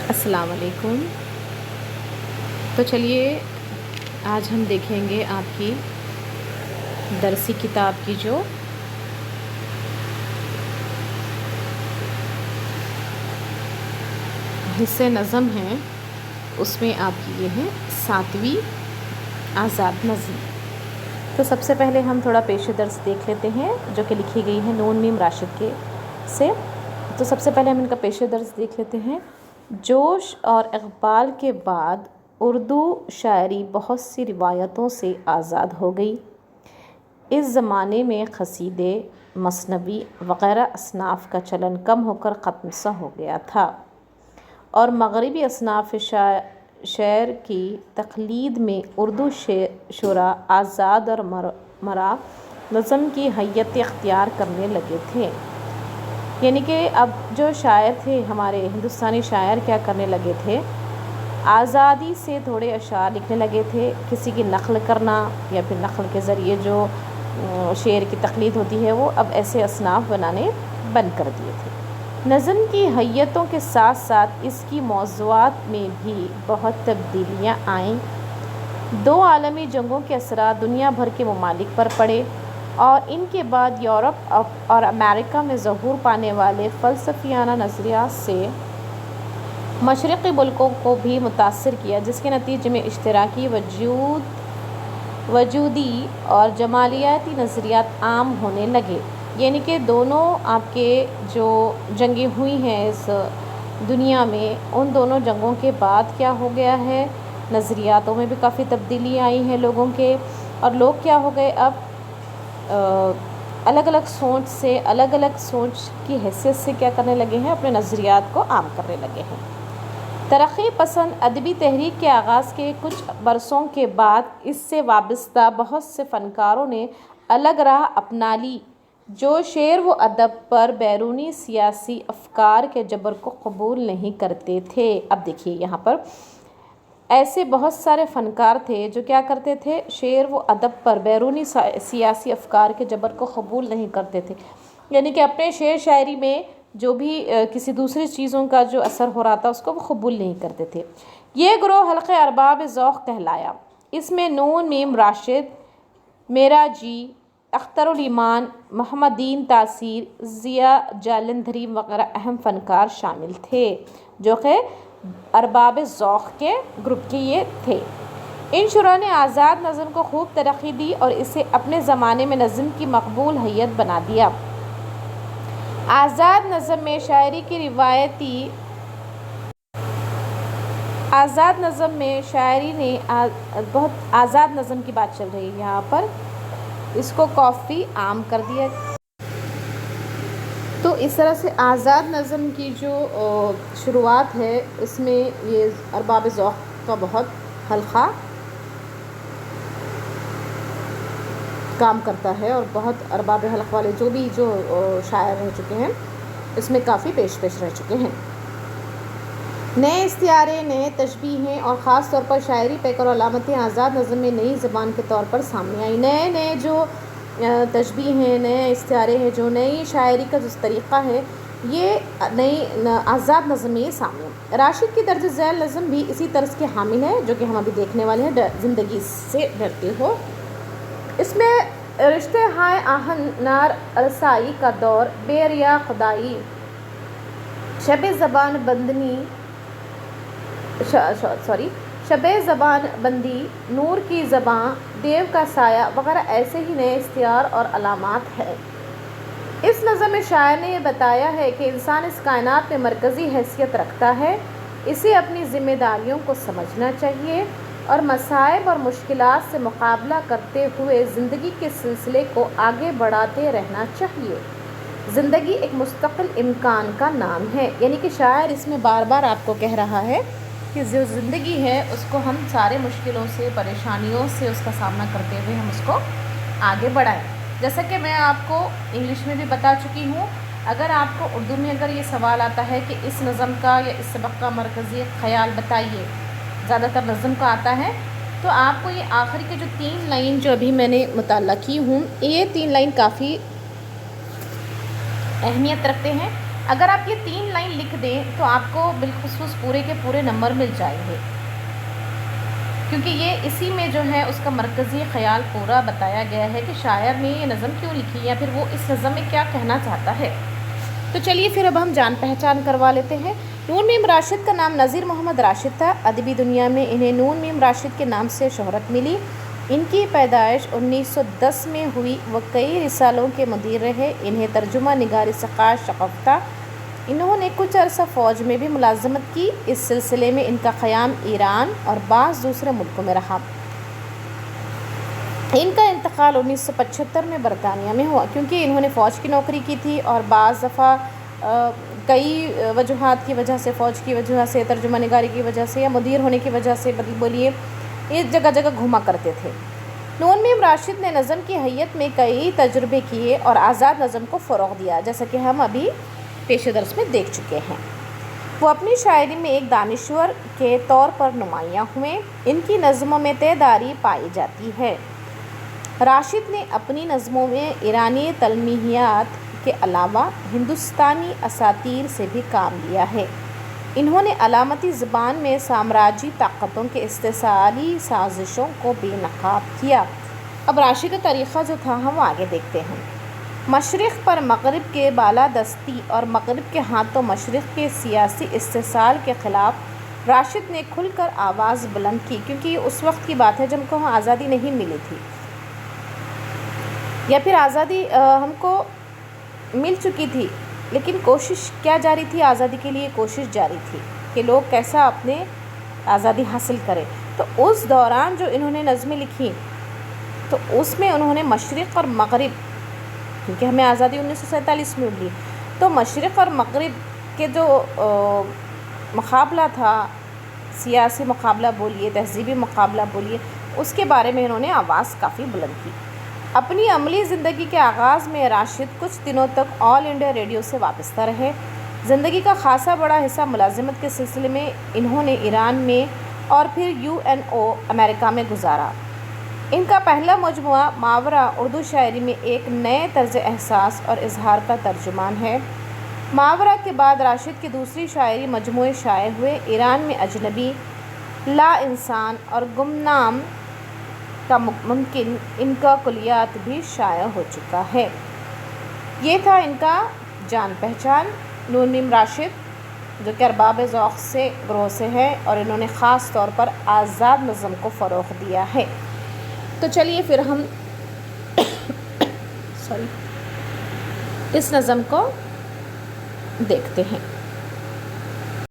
السلام علیکم۔ تو چلیے آج ہم دیکھیں گے آپ کی درسی کتاب کی جو حصے نظم ہیں اس میں آپ کی یہ ہے 7ویں آزاد نظم۔ تو سب سے پہلے ہم تھوڑا پیش درس دیکھ لیتے ہیں جو کہ لکھی گئی ہے نون میم راشد کے سے۔ تو سب سے پہلے ہم ان کا پیش درس دیکھ لیتے ہیں۔ جوش اور اقبال کے بعد اردو شاعری بہت سی روایتوں سے آزاد ہو گئی۔ اس زمانے میں قصیدے، مثنوی وغیرہ اصناف کا چلن کم ہو کر ختم سا ہو گیا تھا، اور مغربی اصناف شعر کی تقلید میں اردو شعراء آزاد اور مرا نظم کی حیت اختیار کرنے لگے تھے۔ یعنی کہ اب جو شاعر تھے ہمارے ہندوستانی شاعر کیا کرنے لگے تھے، آزادی سے تھوڑے اشعار لکھنے لگے تھے، کسی کی نقل کرنا یا پھر نقل کے ذریعے جو شعر کی تقلید ہوتی ہے وہ اب ایسے اصناف بنانے بند کر دیے تھے۔ نظم کی حیتوں کے ساتھ ساتھ اس کی موضوعات میں بھی بہت تبدیلیاں آئیں۔ 2 عالمی جنگوں کے اثرات دنیا بھر کے ممالک پر پڑے، اور ان کے بعد یورپ اور امریکہ میں ظہور پانے والے فلسفیانہ نظریات سے مشرقی ملکوں کو بھی متاثر کیا، جس کے نتیجے میں اشتراکی وجودی اور جمالیاتی نظریات عام ہونے لگے۔ یعنی کہ دونوں آپ کے جو جنگیں ہوئی ہیں اس دنیا میں، ان دونوں جنگوں کے بعد کیا ہو گیا ہے، نظریاتوں میں بھی کافی تبدیلی آئی ہے لوگوں کے، اور لوگ کیا ہو گئے اب الگ الگ سوچ کی حیثیت سے کیا کرنے لگے ہیں، اپنے نظریات کو عام کرنے لگے ہیں۔ ترقی پسند ادبی تحریک کے آغاز کے کچھ برسوں کے بعد اس سے وابستہ بہت سے فنکاروں نے الگ راہ اپنا لی، جو شعر و ادب پر بیرونی سیاسی افکار کے جبر کو قبول نہیں کرتے تھے۔ اب دیکھیے یہاں پر ایسے بہت سارے فنکار تھے جو کیا کرتے تھے، شعر و ادب پر بیرونی سیاسی افکار کے جبر کو قبول نہیں کرتے تھے، یعنی کہ اپنے شعر شاعری میں جو بھی کسی دوسری چیزوں کا جو اثر ہو رہا تھا اس کو وہ قبول نہیں کرتے تھے۔ یہ گروہ حلقہ ارباب ذوق کہلایا۔ اس میں نون میم راشد، میرا جی، اختر الایمان، محمد دین تاثیر، ضیاء جالندھری وغیرہ اہم فنکار شامل تھے، جو کہ ارباب ذوق کے گروپ کے یہ تھے۔ ان شعراء نے آزاد نظم کو خوب ترقی دی اور اسے اپنے زمانے میں نظم کی مقبول حیت بنا دیا۔ آزاد نظم میں شاعری نے بہت آزاد نظم کی بات چل رہی ہے یہاں پر، اس کو کافی عام کر دیا۔ تو اس طرح سے آزاد نظم کی جو شروعات ہے اس میں یہ ارباب ذوق کا بہت حلقہ کام کرتا ہے، اور بہت ارباب حلق والے جو شاعر رہ چکے ہیں اس میں کافی پیش رہ چکے ہیں۔ نئے استعارے، نئے تشبیہیں اور خاص طور پر شاعری پیکر علامتیں آزاد نظم میں نئی زبان کے طور پر سامنے آئی۔ نئے جو تشبیہ ہیں، نئے استعارے ہیں، جو نئی شاعری کا جو طریقہ ہے، یہ نئی آزاد نظم میں یہ سامنے۔ راشد کی درج ذیل نظم بھی اسی طرز کے حامل ہے جو کہ ہم ابھی دیکھنے والے ہیں، زندگی سے ڈرتے ہو۔ اس میں رشتے ہائے آہن نار رسائی کا دور، بے ریا خدائی، شب زبان بندی، نور کی زباں، دیو کا سایہ وغیرہ ایسے ہی نئے استعار اور علامات ہیں۔ اس نظم میں شاعر نے یہ بتایا ہے کہ انسان اس کائنات میں مرکزی حیثیت رکھتا ہے، اسے اپنی ذمہ داریوں کو سمجھنا چاہیے اور مصائب اور مشکلات سے مقابلہ کرتے ہوئے زندگی کے سلسلے کو آگے بڑھاتے رہنا چاہیے۔ زندگی ایک مستقل امکان کا نام ہے، یعنی کہ شاعر اس میں بار بار آپ کو کہہ رہا ہے کہ جو زندگی ہے اس کو ہم سارے مشکلوں سے، پریشانیوں سے اس کا سامنا کرتے ہوئے ہم اس کو آگے بڑھائیں۔ جیسا کہ میں آپ کو انگلش میں بھی بتا چکی ہوں، اگر آپ کو اردو میں اگر یہ سوال آتا ہے کہ اس نظم کا یا اس سبق کا مرکزی خیال بتائیے، زیادہ تر نظم کا آتا ہے، تو آپ کو یہ آخری کے جو 3 لائن جو ابھی میں نے مطالعہ کی ہوں، یہ 3 لائن کافی اہمیت رکھتے ہیں۔ اگر آپ یہ 3 لائن لکھ دیں تو آپ کو بالخصوص پورے کے پورے نمبر مل جائیں گے، کیونکہ یہ اسی میں جو ہے اس کا مرکزی خیال پورا بتایا گیا ہے کہ شاعر نے یہ نظم کیوں لکھی یا پھر وہ اس نظم میں کیا کہنا چاہتا ہے۔ تو چلیے پھر اب ہم جان پہچان کروا لیتے ہیں۔ نون میم راشد کا نام نذیر محمد راشد تھا۔ ادبی دنیا میں انہیں نون میم راشد کے نام سے شہرت ملی۔ ان کی پیدائش 1910 میں ہوئی۔ وہ کئی رسالوں کے مدیر رہے۔ انہیں ترجمہ نگاری ثقافت شغف تھا۔ انہوں نے کچھ عرصہ فوج میں بھی ملازمت کی۔ اس سلسلے میں ان کا قیام ایران اور بعض دوسرے ملکوں میں رہا۔ ان کا انتقال 1975 میں برطانیہ میں ہوا، کیونکہ انہوں نے فوج کی نوکری کی تھی اور بعض دفعہ کئی وجوہات کی وجہ سے، فوج کی وجہ سے، ترجمہ نگاری کی وجہ سے یا مدیر ہونے کی وجہ سے بولیے، اس جگہ جگہ گھوما کرتے تھے۔ نون میم راشد نے نظم کی حیت میں کئی تجربے کیے اور آزاد نظم کو فروغ دیا، جیسا کہ ہم ابھی پیش درس میں دیکھ چکے ہیں۔ وہ اپنی شاعری میں ایک دانشور کے طور پر نمایاں ہوئے۔ ان کی نظموں میں تیداری پائی جاتی ہے۔ راشد نے اپنی نظموں میں ایرانی تلمیحات کے علاوہ ہندوستانی اساطیر سے بھی کام لیا ہے۔ انہوں نے علامتی زبان میں سامراجی طاقتوں کے استحصالی سازشوں کو بے نقاب کیا۔ اب راشد کا طریقہ جو تھا ہم آگے دیکھتے ہیں۔ مشرق پر مغرب کے بالادستی اور مغرب کے ہاتھوں مشرق کے سیاسی استحصال کے خلاف راشد نے کھل کر آواز بلند کی، کیونکہ یہ اس وقت کی بات ہے جب کو آزادی نہیں ملی تھی، یا پھر آزادی ہم کو مل چکی تھی، لیکن کوشش کیا جاری تھی؟ آزادی کے لیے کوشش جاری تھی کہ لوگ کیسا اپنے آزادی حاصل کریں۔ تو اس دوران جو انہوں نے نظمیں لکھی تو اس میں انہوں نے مشرق اور مغرب، کیونکہ ہمیں آزادی 1947 میں ملی، تو مشرق اور مغرب کے جو مقابلہ تھا، سیاسی مقابلہ بولیے، تہذیبی مقابلہ بولیے، اس کے بارے میں انہوں نے آواز کافی بلند کی۔ اپنی عملی زندگی کے آغاز میں راشد کچھ دنوں تک آل انڈیا ریڈیو سے وابستہ رہے۔ زندگی کا خاصا بڑا حصہ ملازمت کے سلسلے میں انہوں نے ایران میں اور پھر UNO امریکہ میں گزارا۔ ان کا پہلا مجموعہ ماورا اردو شاعری میں ایک نئے طرز احساس اور اظہار کا ترجمان ہے۔ ماورا کے بعد راشد کی دوسری شاعری مجموعے شائع ہوئے۔ ایران میں اجنبی، لا انسان اور گمنام کا ممکن، ان کا کلیات بھی شائع ہو چکا ہے۔ یہ تھا ان کا جان پہچان۔ نون میم راشد جو کہ ارباب ذوق سے گروہ سے ہے اور انہوں نے خاص طور پر آزاد نظم کو فروغ دیا ہے۔ تو چلیے پھر ہم اس نظم کو دیکھتے ہیں۔